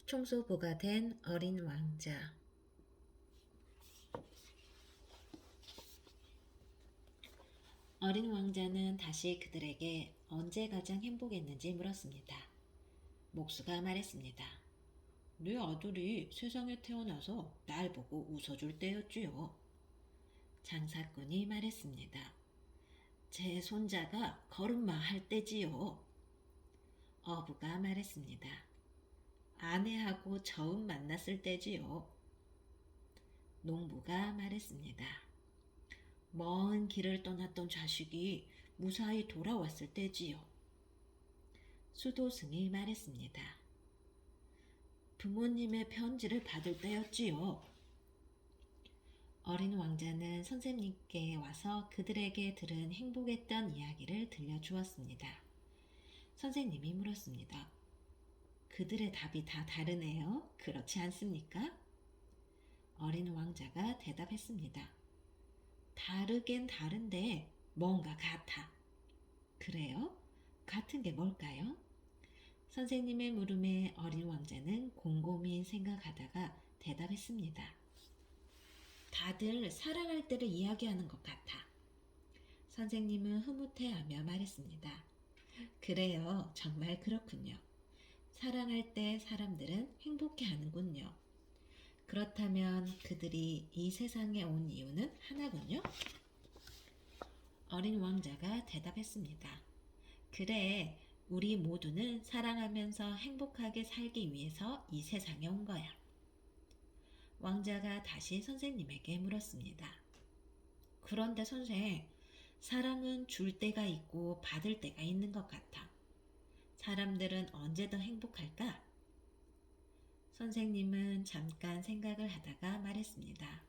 총소부가 된 어린 왕자. 어린 왕자는 다시 그들에게 언제 가장 행복했는지 물었습니다. 목수가 말했습니다. 내 아들이 세상에 태어나서 날 보고 웃어줄 때였지요. 장사꾼이 말했습니다. 제 손자가 걸음마 할 때지요. 어부가 말했습니다. 아내하고 처음 만났을 때지요. 농부가 말했습니다. 먼 길을 떠났던 자식이 무사히 돌아왔을 때지요. 수도승이 말했습니다. 부모님의 편지를 받을 때였지요. 어린 왕자는 선생님께 와서 그들에게 들은 행복했던 이야기를 들려주었습니다. 선생님이 물었습니다. 그들의 답이 다 다르네요. 그렇지 않습니까? 어린 왕자가 대답했습니다. 다르긴 다른데 뭔가 같아. 그래요? 같은 게 뭘까요? 선생님의 물음에 어린 왕자는 곰곰이 생각하다가 대답했습니다. 다들 사랑할 때를 이야기하는 것 같아. 선생님은 흐뭇해하며 말했습니다. 그래요, 정말 그렇군요. 사랑할 때 사람들은 행복해하는군요. 그렇다면 그들이 이 세상에 온 이유는 하나군요. 어린 왕자가 대답했습니다. 그래, 우리 모두는 사랑하면서 행복하게 살기 위해서 이 세상에 온 거야. 왕자가 다시 선생님에게 물었습니다. 그런데 선생, 사랑은 줄 때가 있고 받을 때가 있는 것 같아. 사람들은 언제 더 행복할까? 선생님은 잠깐 생각을 하다가 말했습니다.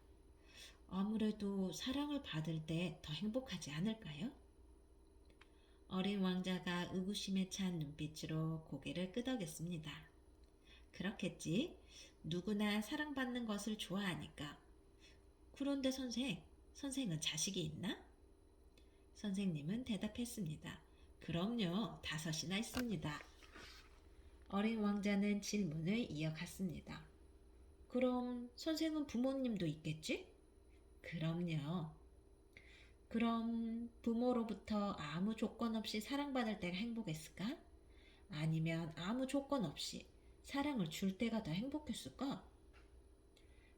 아무래도 사랑을 받을 때 더 행복하지 않을까요? 어린 왕자가 의구심에 찬 눈빛으로 고개를 끄덕였습니다. 그렇겠지. 누구나 사랑받는 것을 좋아하니까. 그런데 선생은 자식이 있나? 선생님은 대답했습니다. 그럼요, 5이나 있습니다. 어린 왕자는 질문을 이어갔습니다. 그럼 선생은 부모님도 있겠지? 그럼요. 그럼 부모로부터 아무 조건 없이 사랑받을 때가 행복했을까? 아니면 아무 조건 없이 사랑을 줄 때가 더 행복했을까?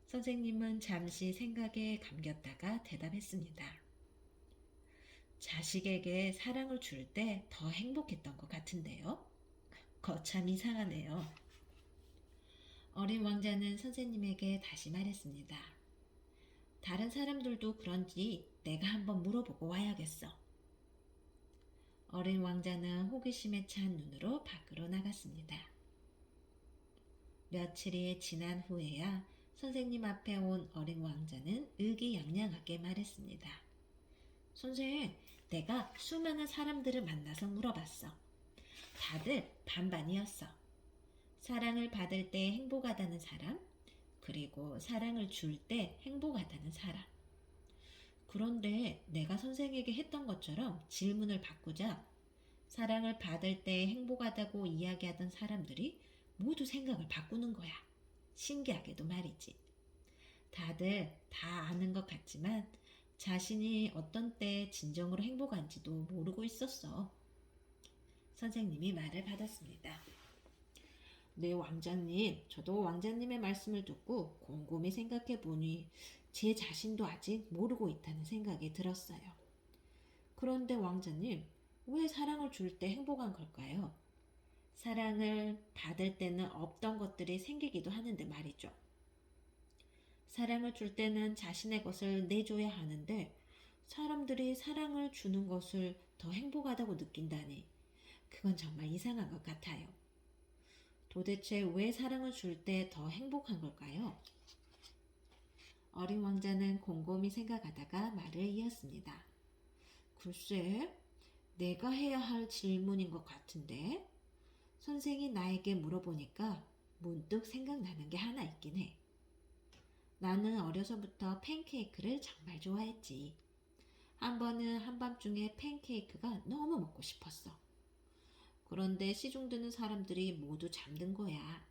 선생님은 잠시 생각에 감겼다가 대답했습니다. 자식에게 사랑을 줄 때 더 행복했던 것 같은데요? 거참 이상하네요. 어린 왕자는 선생님에게 다시 말했습니다. 다른 사람들도 그런지 내가 한번 물어보고 와야겠어. 어린 왕자는 호기심에 찬 눈으로 밖으로 나갔습니다. 며칠이 지난 후에야 선생님 앞에 온 어린 왕자는 의기양양하게 말했습니다. 선생, 내가 수많은 사람들을 만나서 물어봤어. 다들 반반이었어. 사랑을 받을 때 행복하다는 사람, 그리고 사랑을 줄 때 행복하다는 사람. 그런데 내가 선생에게 했던 것처럼 질문을 바꾸자 사랑을 받을 때 행복하다고 이야기하던 사람들이 모두 생각을 바꾸는 거야. 신기하게도 말이지. 다들 다 아는 것 같지만 자신이 어떤 때 진정으로 행복한지도 모르고 있었어. 선생님이 말을 받았습니다. 네, 왕자님. 저도 왕자님의 말씀을 듣고 곰곰이 생각해 보니 제 자신도 아직 모르고 있다는 생각이 들었어요. 그런데 왕자님, 왜 사랑을 줄 때 행복한 걸까요? 사랑을 받을 때는 없던 것들이 생기기도 하는데 말이죠. 사랑을 줄 때는 자신의 것을 내줘야 하는데 사람들이 사랑을 주는 것을 더 행복하다고 느낀다니 그건 정말 이상한 것 같아요. 도대체 왜 사랑을 줄 때 더 행복한 걸까요? 어린 왕자는 곰곰이 생각하다가 말을 이었습니다. 글쎄, 내가 해야 할 질문인 것 같은데 선생이 나에게 물어보니까 문득 생각나는 게 하나 있긴 해. 나는 어려서부터 팬케이크를 정말 좋아했지. 한 번은 한밤중에 팬케이크가 너무 먹고 싶었어. 그런데 시중 드는 사람들이 모두 잠든 거야.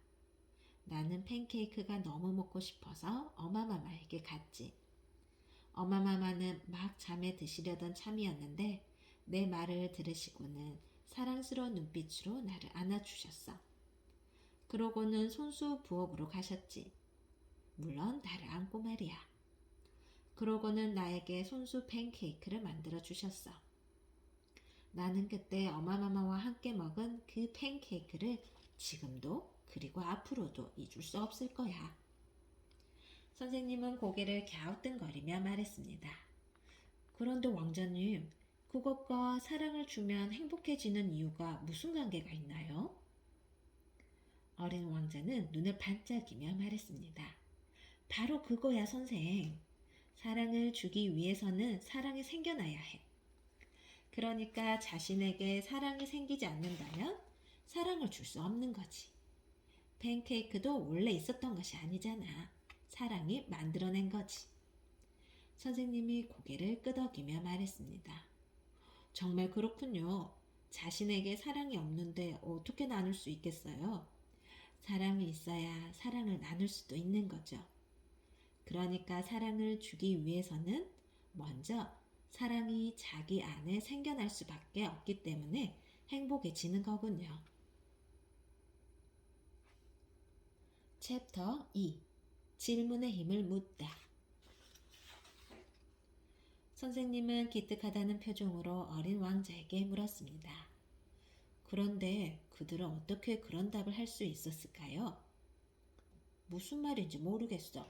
나는 팬케이크가 너무 먹고 싶어서 어마마마에게 갔지. 어마마마는 막 잠에 드시려던 참이었는데 내 말을 들으시고는 사랑스러운 눈빛으로 나를 안아주셨어. 그러고는 손수 부엌으로 가셨지. 물론 나를 안고 말이야. 그러고는 나에게 손수 팬케이크를 만들어 주셨어. 나는 그때 어마마마와 함께 먹은 그 팬케이크를 지금도 그리고 앞으로도 잊을 수 없을 거야. 선생님은 고개를 갸우뚱거리며 말했습니다. 그런데 왕자님, 그것과 사랑을 주면 행복해지는 이유가 무슨 관계가 있나요? 어린 왕자는 눈을 반짝이며 말했습니다. 바로 그거야, 선생. 사랑을 주기 위해서는 사랑이 생겨나야 해. 그러니까 자신에게 사랑이 생기지 않는다면 사랑을 줄 수 없는 거지. 팬케이크도 원래 있었던 것이 아니잖아. 사랑이 만들어낸 거지. 선생님이 고개를 끄덕이며 말했습니다. 정말 그렇군요. 자신에게 사랑이 없는데 어떻게 나눌 수 있겠어요? 사랑이 있어야 사랑을 나눌 수도 있는 거죠. 그러니까 사랑을 주기 위해서는 먼저 사랑이 자기 안에 생겨날 수밖에 없기 때문에 행복해지는 거군요. 챕터 2. 질문의 힘을 묻다. 선생님은 기특하다는 표정으로 어린 왕자에게 물었습니다. 그런데 그들은 어떻게 그런 답을 할 수 있었을까요? 무슨 말인지 모르겠어.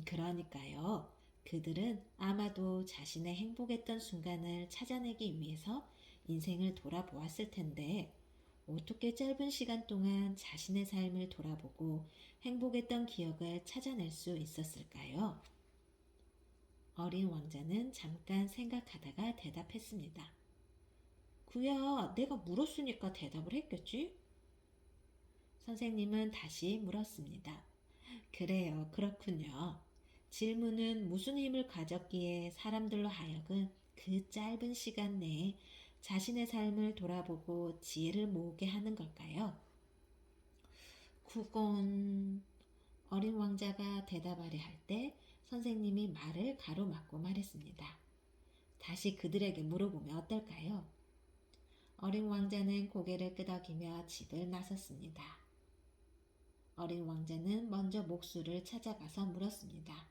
그러니까요. 그들은 아마도 자신의 행복했던 순간을 찾아내기 위해서 인생을 돌아보았을 텐데 어떻게 짧은 시간 동안 자신의 삶을 돌아보고 행복했던 기억을 찾아낼 수 있었을까요? 어린 왕자는 잠깐 생각하다가 대답했습니다. 그야 내가 물었으니까 대답을 했겠지? 선생님은 다시 물었습니다. 그래요, 그렇군요. 질문은 무슨 힘을 가졌기에 사람들로 하여금 그 짧은 시간 내에 자신의 삶을 돌아보고 지혜를 모으게 하는 걸까요? 그건... 어린 왕자가 대답하려 할 때 선생님이 말을 가로막고 말했습니다. 다시 그들에게 물어보면 어떨까요? 어린 왕자는 고개를 끄덕이며 집을 나섰습니다. 어린 왕자는 먼저 목수를 찾아가서 물었습니다.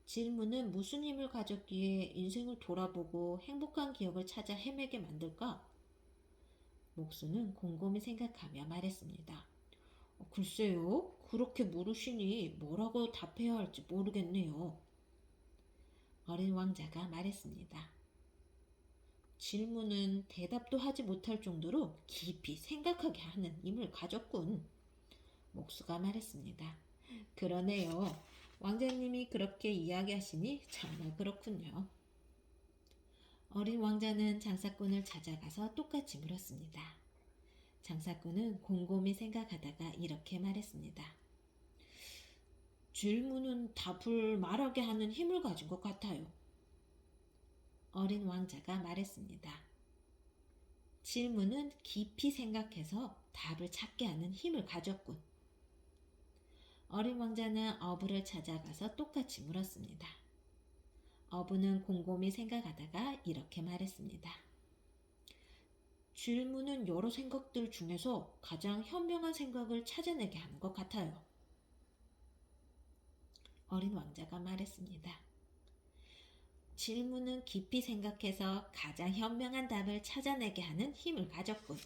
질문은 무슨 힘을 가졌기에 인생을 돌아보고 행복한 기억을 찾아 헤매게 만들까? 목수는 곰곰이 생각하며 말했습니다. 글쎄요, 그렇게 물으시니 뭐라고 답해야 할지 모르겠네요. 어린 왕자가 말했습니다. 질문은 대답도 하지 못할 정도로 깊이 생각하게 하는 힘을 가졌군. 목수가 말했습니다. 그러네요. 왕자님이 그렇게 이야기하시니 정말 그렇군요. 어린 왕자는 장사꾼을 찾아가서 똑같이 물었습니다. 장사꾼은 곰곰이 생각하다가 이렇게 말했습니다. 질문은 답을 말하게 하는 힘을 가진 것 같아요. 어린 왕자가 말했습니다. 질문은 깊이 생각해서 답을 찾게 하는 힘을 가졌군. 어린 왕자는 어부를 찾아가서 똑같이 물었습니다. 어부는 곰곰이 생각하다가 이렇게 말했습니다. 질문은 여러 생각들 중에서 가장 현명한 생각을 찾아내게 하는 것 같아요. 어린 왕자가 말했습니다. 질문은 깊이 생각해서 가장 현명한 답을 찾아내게 하는 힘을 가졌군.